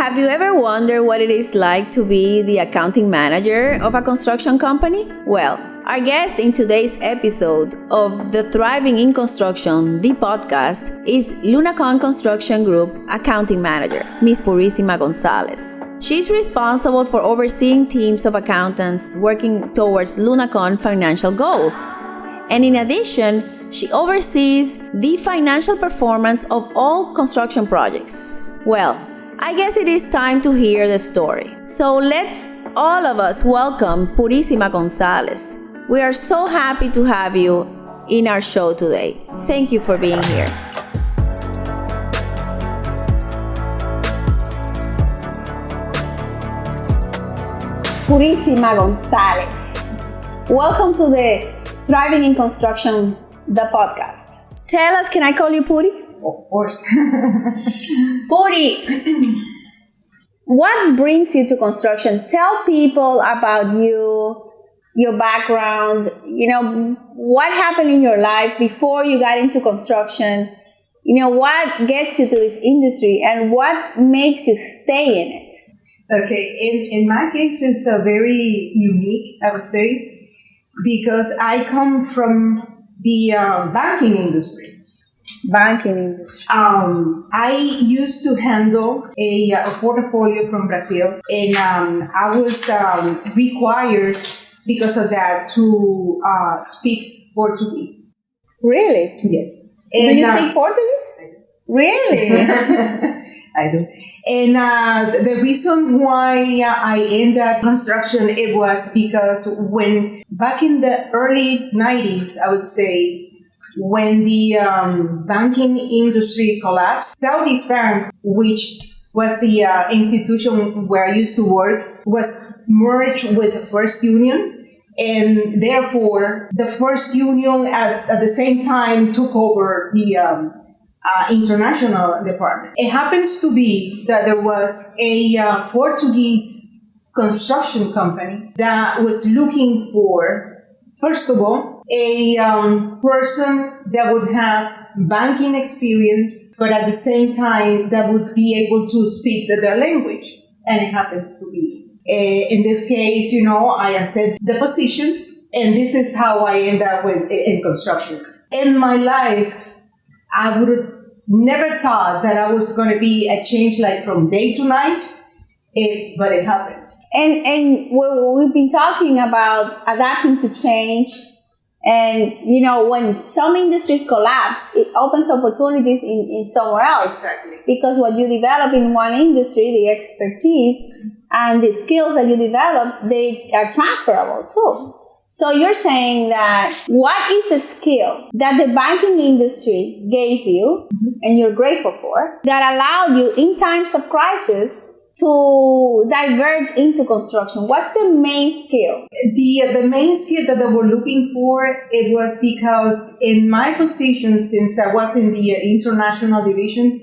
Have you ever wondered what it is like to be the accounting manager of a construction company? Well, our guest in today's episode of the Thriving in Construction, the podcast, is Lunacon Construction Group accounting manager, Ms. Purisima Gonzalez. She's responsible for overseeing teams of accountants working towards Lunacon financial goals. And in addition, she oversees the financial performance of all construction projects. Well, I guess it is time to hear the story. So let's all of us welcome Purisima Gonzalez. We are so happy to have you in our show today. Thank you for being here. Purisima Gonzalez. Welcome to the Thriving in Construction, the podcast. Tell us, can I call you Puri? Of course. Puri, what brings you to construction? Tell people about you, your background, what happened in your life before you got into construction, what gets you to this industry and what makes you stay in it? Okay, in my case, it's very unique, I would say, because I come from the banking industry. I used to handle a portfolio from Brazil, and I was required because of that to speak Portuguese. Really? Yes. Do you speak Portuguese? I do. Really? I do. And the reason why I ended construction, it was because back in the early 90s, I would say, when the banking industry collapsed, Southeast Bank, which was the institution where I used to work, was merged with First Union. And therefore, the First Union at the same time took over the international department. It happens to be that there was a Portuguese construction company that was looking for, first of all, a person that would have banking experience, but at the same time that would be able to speak their language. And it happens to be. In this case, I accept the position, and this is how I end up in construction. In my life, I would have never thought that I was going to be a change like from day to night, but it happened. And we've been talking about adapting to change. And, when some industries collapse, it opens opportunities in somewhere else. Exactly. Because what you develop in one industry, the expertise and the skills that you develop, they are transferable too. So you're saying that what is the skill that the banking industry gave you, and you're grateful for, that allowed you in times of crisis to divert into construction? What's the main skill? The main skill that they were looking for, it was because in my position, since I was in the international division,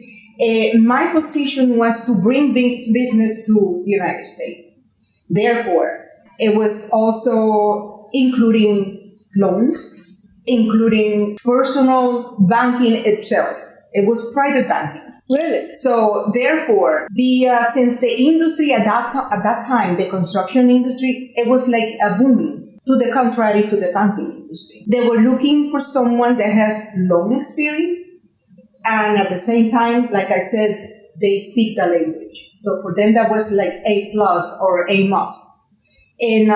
my position was to bring business to the United States. Therefore, it was also including loans, including personal banking itself. It was private banking. Really? So therefore, since the industry at that time, the construction industry, it was like a booming, to the contrary to the banking industry. They were looking for someone that has loan experience, and at the same time, like I said, they speak the language. So for them, that was like A+ or A must. And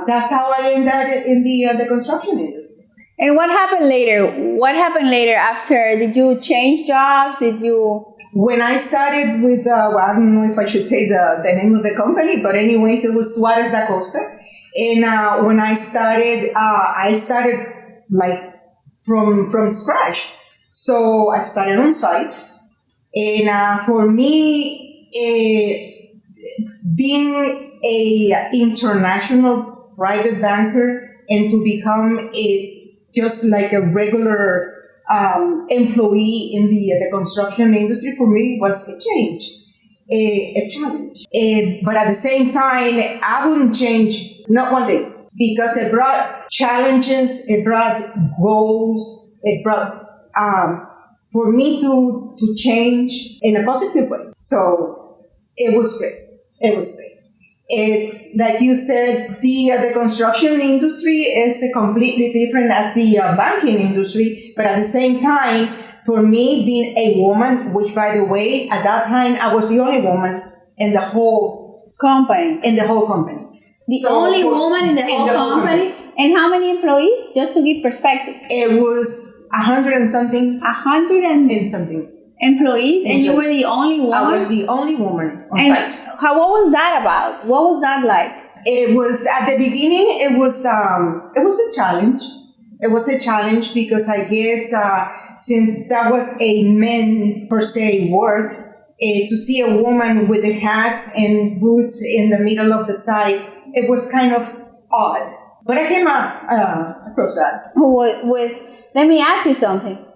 that's how I ended in the construction industry. And what happened later? What happened later after? Did you change jobs? When I started with, I don't know if I should say the name of the company, but anyways, it was Suarez da Costa. And when I started like from scratch. So I started on site. And for me, being a international private banker and to become just like a regular employee in the construction industry, for me was a change, a challenge. But at the same time, I wouldn't change, not one day, because it brought challenges, it brought goals, it brought for me to change in a positive way. So It was great. It was great. Like you said, the construction industry is completely different as the banking industry, but at the same time, for me, being a woman, which by the way, at that time, I was the only woman in the whole company. The only woman in the whole company? And how many employees? Just to give perspective. It was 100 and something. 100 and something. Employees, and you were the only woman? I was the only woman on site. What was that about? What was that like? It was, at the beginning, it was a challenge. It was a challenge because I guess since that was a men per se work, to see a woman with a hat and boots in the middle of the site, it was kind of odd. But I came across that. Let me ask you something.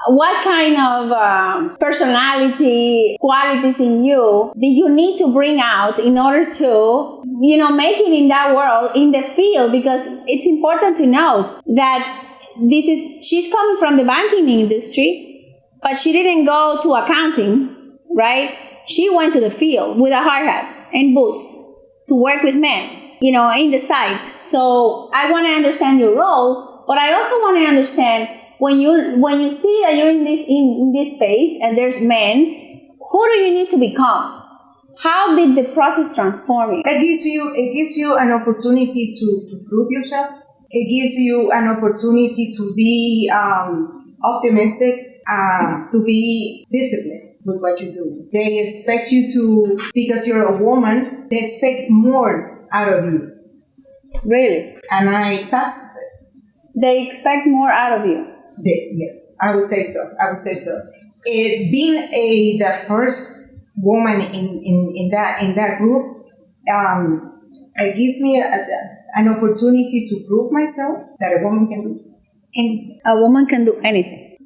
What kind of personality, qualities in you did you need to bring out in order to, make it in that world, in the field? Because it's important to note that she's coming from the banking industry, but she didn't go to accounting, right? She went to the field with a hard hat and boots to work with men, in the site. So I want to understand your role, but I also want to understand when you see that you're in this space and there's men, who do you need to become? How did the process transform you? It gives you an opportunity to prove yourself. It gives you an opportunity to be optimistic, to be disciplined with what you do. They expect you to, because you're a woman, they expect more out of you. Really? And I passed the test. They expect more out of you? Yes, I would say so. Being the first woman in that group, it gives me an opportunity to prove myself that a woman can do anything. A woman can do anything.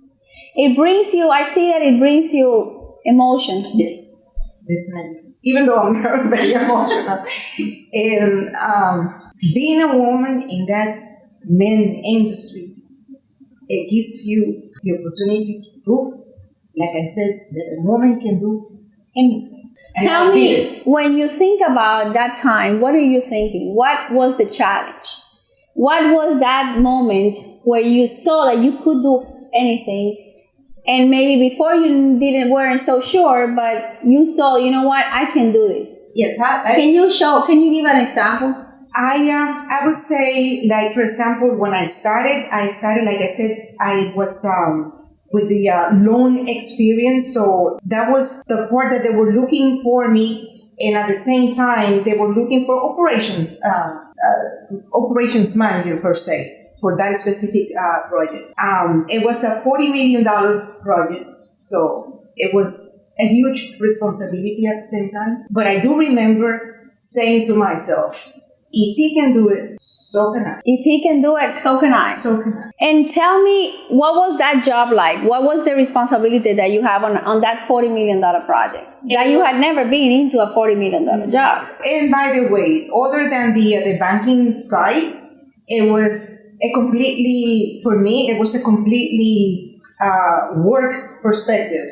I see that it brings you emotions. Yes, definitely. Even though I'm very emotional. And being a woman in that men industry, it gives you the opportunity to prove, like I said, that a woman can do anything. And tell me, when you think about that time, what are you thinking? What was the challenge? What was that moment where you saw that you could do anything? And maybe before you weren't so sure, but you saw, I can do this. Yes. Can you give an example? I would say, like, for example, when I started, like I said, I was with the loan experience. So that was the part that they were looking for me. And at the same time, they were looking for operations manager per se for that specific project. It was a $40 million project. So it was a huge responsibility at the same time. But I do remember saying to myself, if he can do it, so can I. If he can do it, so can I. So can I. And tell me, what was that job like? What was the responsibility that you have on that $40 million project? That you had never been into a $40 million job. And by the way, other than the banking side, it was a completely work perspective.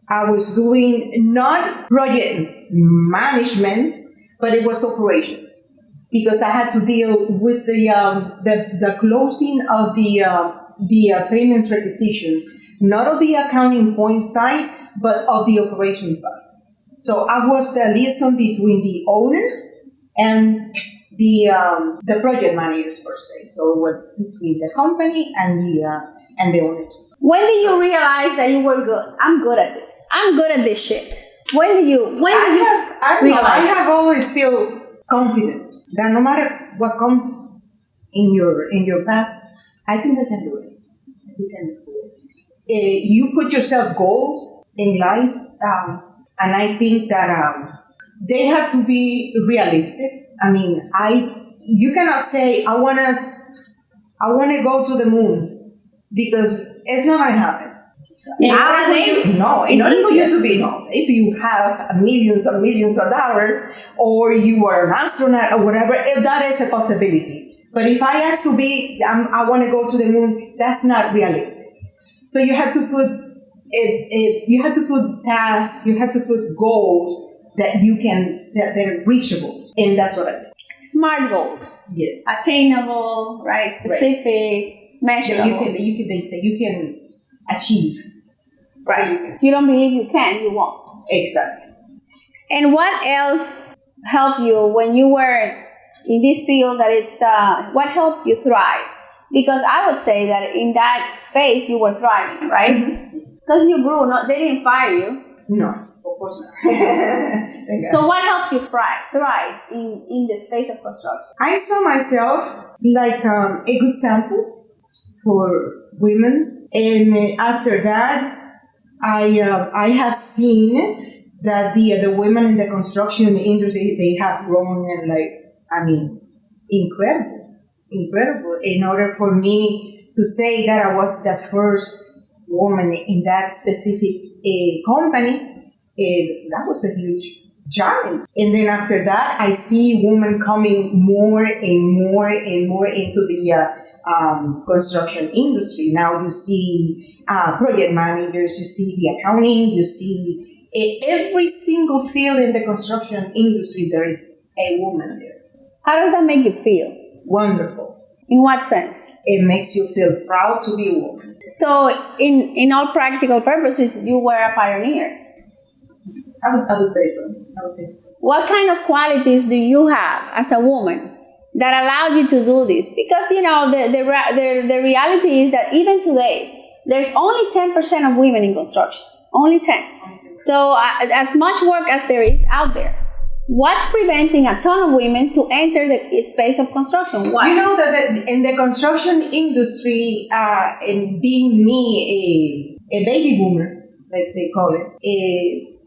I was doing not project management, but it was operations. Because I had to deal with the closing of the payments requisition, not of the accounting point side, but of the operations side. So I was the liaison between the owners and the project managers per se. So it was between the company and the owners. When did you realize that you were good? I'm good at this. I'm good at this shit. When did you realize? I have always felt confident that no matter what comes in your path, I think I can do it. You put yourself goals in life, and I think that they have to be realistic. I mean, you cannot say I wanna go to the moon, because it's not gonna happen. Nowadays, in order for you to be, if you have millions and millions of dollars, or you are an astronaut or whatever, if that is a possibility. But if I ask to be, I want to go to the moon, that's not realistic. So you have to put tasks, you have to put goals that they're reachable. And that's what I think. Smart goals. Yes. Attainable, right? Specific, measurable. That you can achieve. Right. If you don't believe you can, you won't. Exactly. And what else helped you when you were in this field what helped you thrive? Because I would say that in that space you were thriving, right? Because you grew, they didn't fire you. No, of course not. So what helped you thrive in the space of construction? I saw myself like a good sample for women. And after that, I have seen that the women in the construction industry, they have grown incredible. In order for me to say that I was the first woman in that specific company, that was a huge challenge. And then after that, I see women coming more and more and more into the construction industry. Now you see project managers, you see the accounting, you see every single field in the construction industry, there is a woman there. How does that make you feel? Wonderful. In what sense? It makes you feel proud to be a woman. So in all practical purposes, you were a pioneer. I would say so. What kind of qualities do you have as a woman that allowed you to do this? Because, the reality is that even today, there's only 10% of women in construction. Only 10. So as much work as there is out there, what's preventing a ton of women to enter the space of construction? Why? You know that in the construction industry, and being me a baby boomer, like they call it,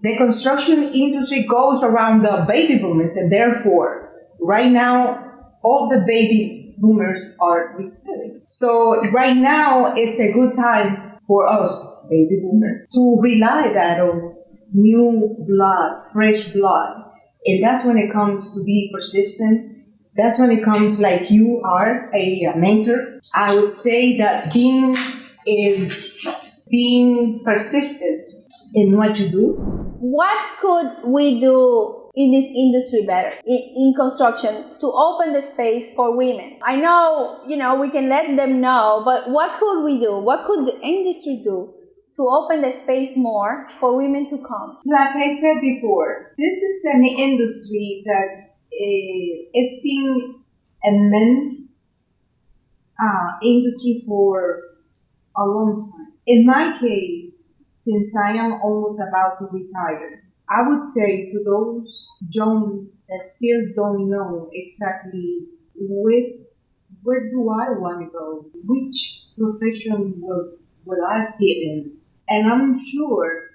the construction industry goes around the baby boomers, and therefore, right now, all the baby boomers are retiring. So right now, it's a good time for us, baby boomers, to rely that on new blood, fresh blood. And that's when it comes to be persistent. That's when it comes like you are a mentor. I would say that being persistent in what you do. What could we do in this industry better, in construction, to open the space for women? I know, we can let them know, but what could we do? What could the industry do to open the space more for women to come? Like I said before, this is an industry that it's been a men industry for a long time. In my case, since I am almost about to retire, I would say to those young that still don't know exactly where do I want to go, which profession will I fit in. And I'm sure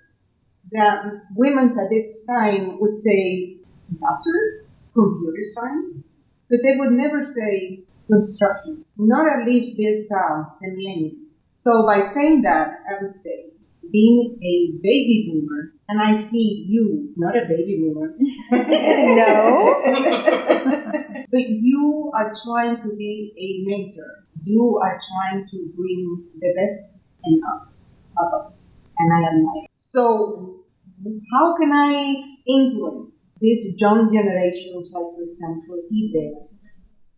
that women at this time would say doctor, computer science, but they would never say construction, not at least this millennium. So by saying that, I would say, being a baby boomer, and I see you, not a baby boomer. No. But you are trying to be a mentor. You are trying to bring the best in us, of us, and I admire. So how can I influence these young generations, like for example, Yvette,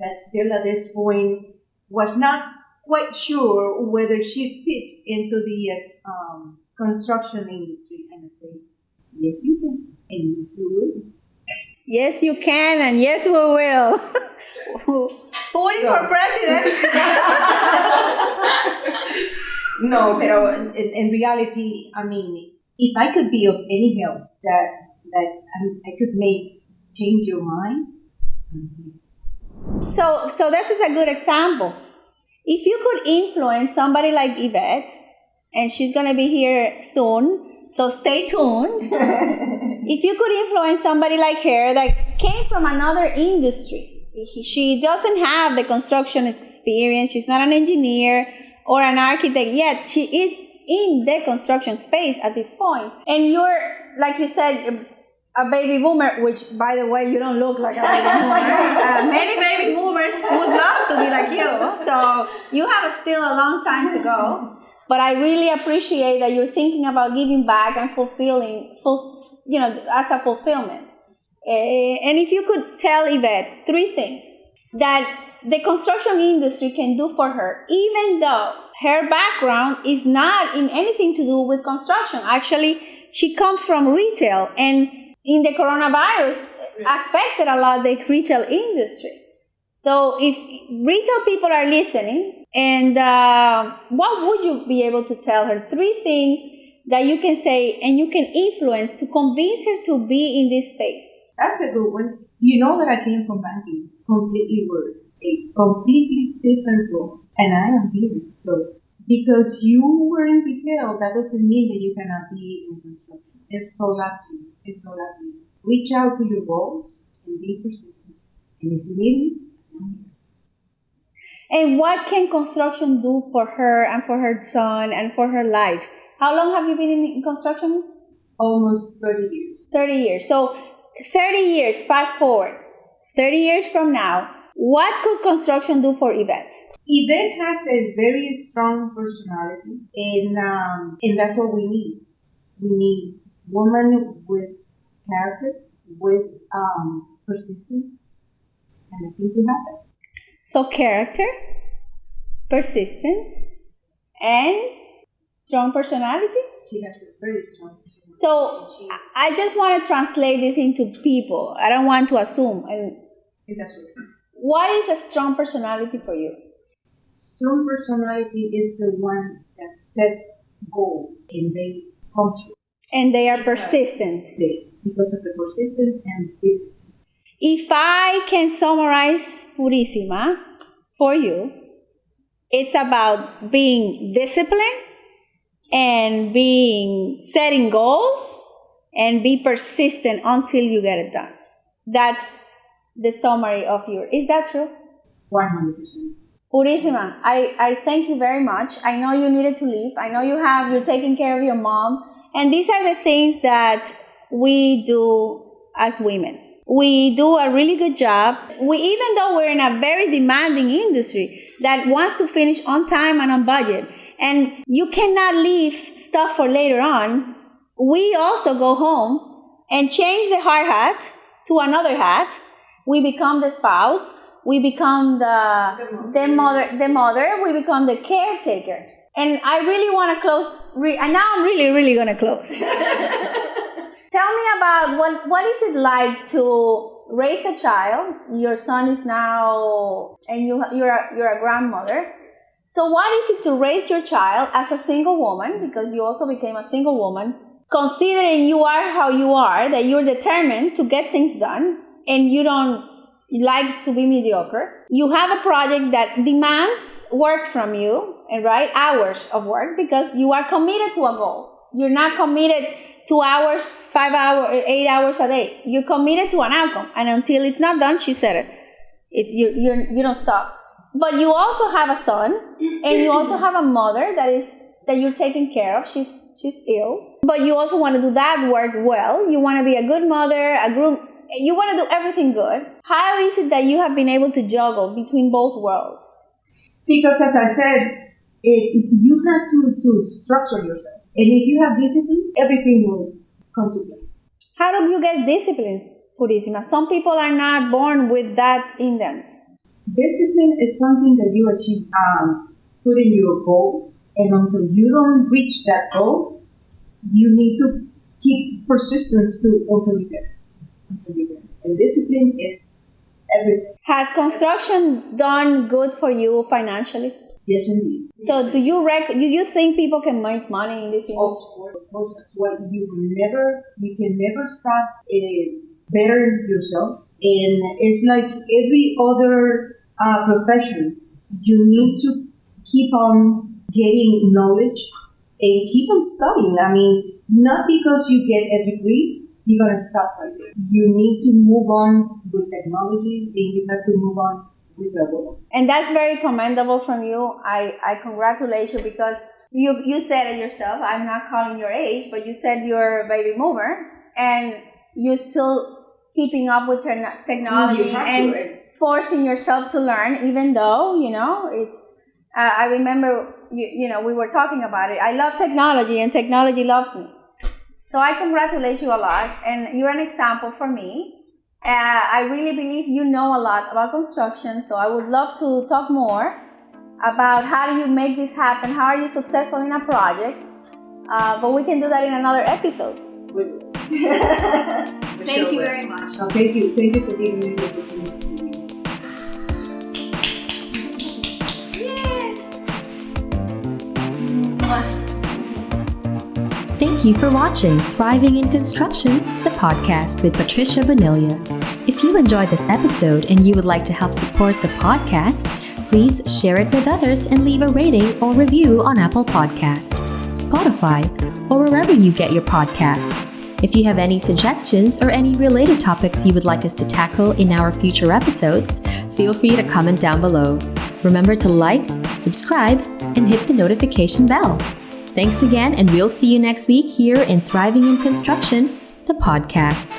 that still at this point was not quite sure whether she fit into the construction industry? And I say, yes, you can, and yes, you will. Yes, you can, and yes, we will. Voting for president. No, but in reality, I mean, if I could be of any help that I could change your mind. So this is a good example. If you could influence somebody like Yvette, and she's going to be here soon, so stay tuned. If you could influence somebody like her that came from another industry, she doesn't have the construction experience, she's not an engineer or an architect yet, she is in the construction space at this point. And you're, like you said, a baby boomer, which, by the way, you don't look like a baby boomer. Many baby boomers would love to be like you. So you have still a long time to go. But I really appreciate that you're thinking about giving back and as a fulfillment. And if you could tell Yvette 3 things that the construction industry can do for her, even though her background is not in anything to do with construction. Actually, she comes from retail, and in the coronavirus affected a lot the retail industry. So if retail people are listening, and what would you be able to tell her? 3 things that you can say and you can influence to convince her to be in this space. That's a good one. You know that I came from banking, completely word, a completely different role, and I am here. So because you were in retail, that doesn't mean that you cannot be in construction. It's all up to you. It's all up to you. Reach out to your goals and be persistent. And if you need me, I'm here. And what can construction do for her and for her son and for her life? How long have you been in construction? Almost 30 years. 30 years. So 30 years, fast forward, 30 years from now, what could construction do for Yvette? Yvette has a very strong personality, and that's what we need. We need women with character, with persistence, and I think we have that. So character, persistence, and strong personality? She has a very strong personality. So I just want to translate this into people. I don't want to assume. And that's what it is. What is a strong personality for you? Strong personality is the one that set goals and they come true. And they are persistent. Because of the persistence and discipline. If I can summarize Purisima for you, it's about being disciplined and setting goals and be persistent until you get it done. That's the summary of you. Is that true? 100%. Purisima, I thank you very much. I know you needed to leave. I know you're taking care of your mom. And these are the things that we do as women. We do a really good job. Even though we're in a very demanding industry that wants to finish on time and on budget, and you cannot leave stuff for later on, we also go home and change the hard hat to another hat. We become the spouse. We become the mother. We become the caretaker. And I really want to close, and now I'm really, really going to close. Tell me about what is it like to raise a child? Your son is now, and you're a grandmother. So what is it to raise your child as a single woman, because you also became a single woman, considering you are how you are, that you're determined to get things done, and you don't like to be mediocre. You have a project that demands work from you, and right, hours of work, because you are committed to a goal. You're not committed 2 hours, 5 hours, 8 hours a day. You're committed to an outcome, and until it's not done, she said you don't stop. But you also have a son, and you also have a mother that you're taking care of. She's ill, but you also want to do that work well. You want to be a good mother, you want to do everything good. How is it that you have been able to juggle between both worlds? Because as I said, you have to structure yourself. And if you have discipline, everything will come to place. How do you get discipline, Purisima? Some people are not born with that in them. Discipline is something that you achieve, put in your goal, and until you don't reach that goal, you need to keep persistence until you get it. And discipline is everything. Has construction done good for you financially? Yes, indeed. So do you think people can make money in this industry? Of course, that's why you can never stop better yourself. And it's like every other profession. You need to keep on getting knowledge and keep on studying. I mean, not because you get a degree, you're going to stop right there. You need to move on with technology, and you have to move on with the world. And that's very commendable from you. I congratulate you, because you said it yourself. I'm not calling your age, but you said you're a baby boomer, and you're still keeping up with technology and forcing yourself to learn, even though, it's I remember, we were talking about it. I love technology and technology loves me. So I congratulate you a lot, and you're an example for me. I really believe you know a lot about construction, so I would love to talk more about how do you make this happen, how are you successful in a project, but we can do that in another episode. Thank you very much. Oh, thank you for giving me the opportunity. Thank you for watching Thriving in Construction, the podcast with Patricia Bonilla. If you enjoyed this episode and you would like to help support the podcast, please share it with others and leave a rating or review on Apple Podcasts, Spotify, or wherever you get your podcasts. If you have any suggestions or any related topics you would like us to tackle in our future episodes, feel free to comment down below. Remember to like, subscribe, and hit the notification bell. Thanks again, and we'll see you next week here in Thriving in Construction, the podcast.